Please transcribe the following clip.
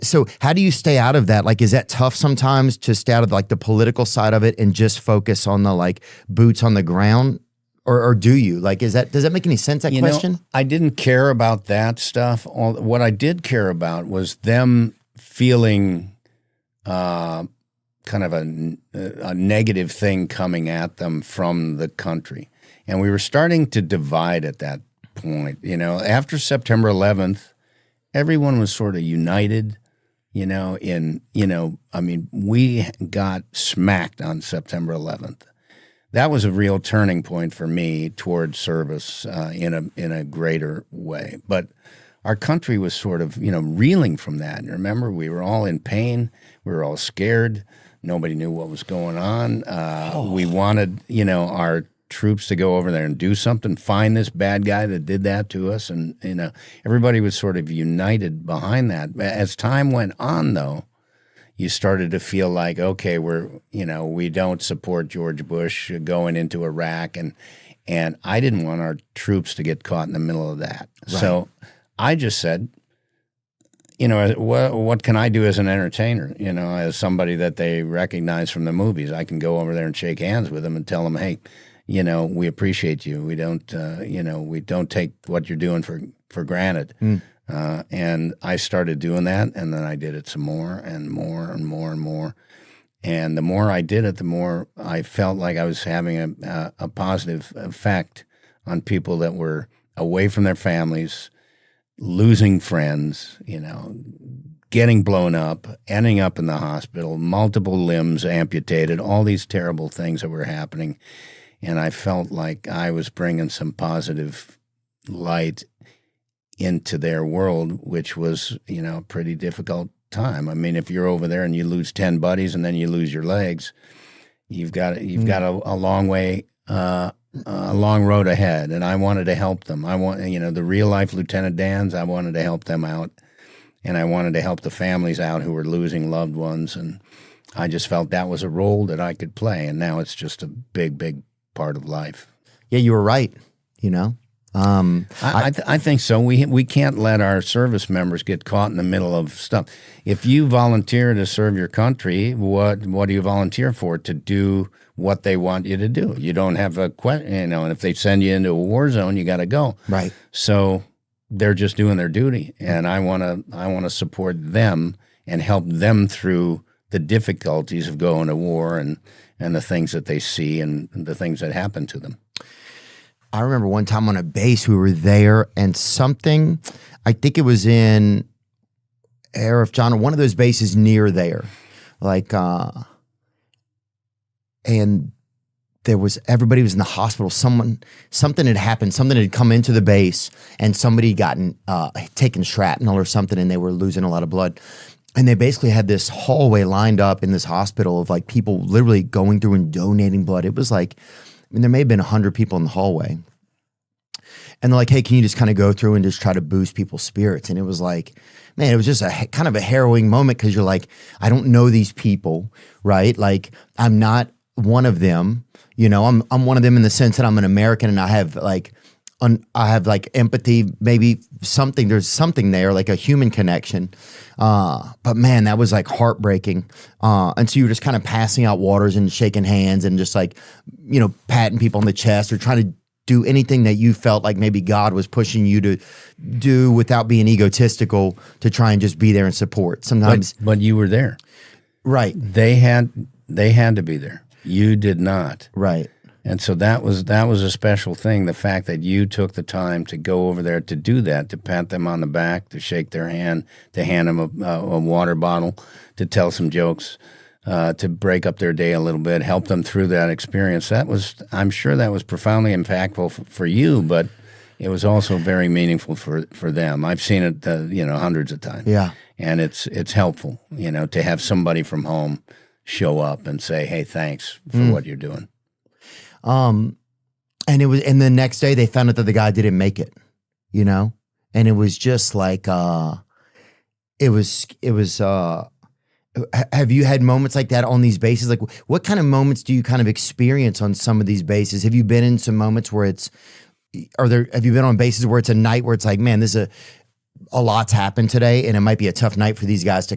So how do you stay out of that? Like, is that tough sometimes to stay out of like the political side of it and just focus on the like boots on the ground? Or do you? Like, does that make any sense, that question? I didn't care about that stuff. What I did care about was them feeling kind of a negative thing coming at them from the country. And we were starting to divide at that point. After September 11th, everyone was sort of united. We got smacked on September 11th. That was a real turning point for me towards service in a greater way. But our country was sort of, reeling from that. And remember, we were all in pain. We were all scared. Nobody knew what was going on. We wanted, our troops to go over there and do something, find this bad guy that did that to us. And, everybody was sort of united behind that. As time went on, though, you started to feel like, okay, we don't support George Bush going into Iraq. And I didn't want our troops to get caught in the middle of that. Right. So I just said, what can I do as an entertainer? As somebody that they recognize from the movies, I can go over there and shake hands with them and tell them, hey, we appreciate you. We don't, we don't take what you're doing for granted. And I started doing that, and then I did it some more and more and more and more. And the more I did it, the more I felt like I was having a positive effect on people that were away from their families, losing friends, getting blown up, ending up in the hospital, multiple limbs amputated, all these terrible things that were happening. And I felt like I was bringing some positive light into their world, which was, a pretty difficult time. I mean, if you're over there and you lose 10 buddies and then you lose your legs, you've got a long way, a long road ahead. And I wanted to help them. I want, the real life Lieutenant Dans, I wanted to help them out. And I wanted to help the families out who were losing loved ones. And I just felt that was a role that I could play. And now it's just a big, big part of life. Yeah, you were right, I think so. We can't let our service members get caught in the middle of stuff. If you volunteer to serve your country, what do you volunteer for? To do what they want you to do. You don't have a question, and if they send you into a war zone, you got to go. Right. So they're just doing their duty, and I want to support them and help them through the difficulties of going to war and the things that they see and the things that happen to them. I remember one time on a base, we were there and something, I think it was in Arif John, or one of those bases near there. And everybody was in the hospital. Something had happened. Something had come into the base and somebody gotten taken shrapnel or something, and they were losing a lot of blood. And they basically had this hallway lined up in this hospital of like people literally going through and donating blood. It was like, there may have been 100 people in the hallway. And they're like, hey, can you just kind of go through and just try to boost people's spirits? And it was like, man, it was just a kind of a harrowing moment because you're like, I don't know these people, right? Like, I'm not one of them. I'm one of them in the sense that I'm an American and I have like empathy, maybe something, there's something there, like a human connection. But man, that was like heartbreaking. And so you were just kind of passing out waters and shaking hands and just like, patting people on the chest or trying to do anything that you felt like maybe God was pushing you to do without being egotistical, to try and just be there and support. Sometimes, but you were there, right? They had to be there. You did not, right? And so that was a special thing. The fact that you took the time to go over there to do that, to pat them on the back, to shake their hand, to hand them a water bottle, to tell some jokes, to break up their day a little bit, help them through that experience. I'm sure that was profoundly impactful for you, but it was also very meaningful for them. I've seen it, hundreds of times. Yeah. And it's helpful, to have somebody from home show up and say, hey, thanks for what you're doing. And the next day they found out that the guy didn't make it, and it was just like, have you had moments like that on these bases? Like, what kind of moments do you kind of experience on some of these bases? Have you been in some moments where have you been on bases where it's a night where it's like, man, this is a lot's happened today, and it might be a tough night for these guys to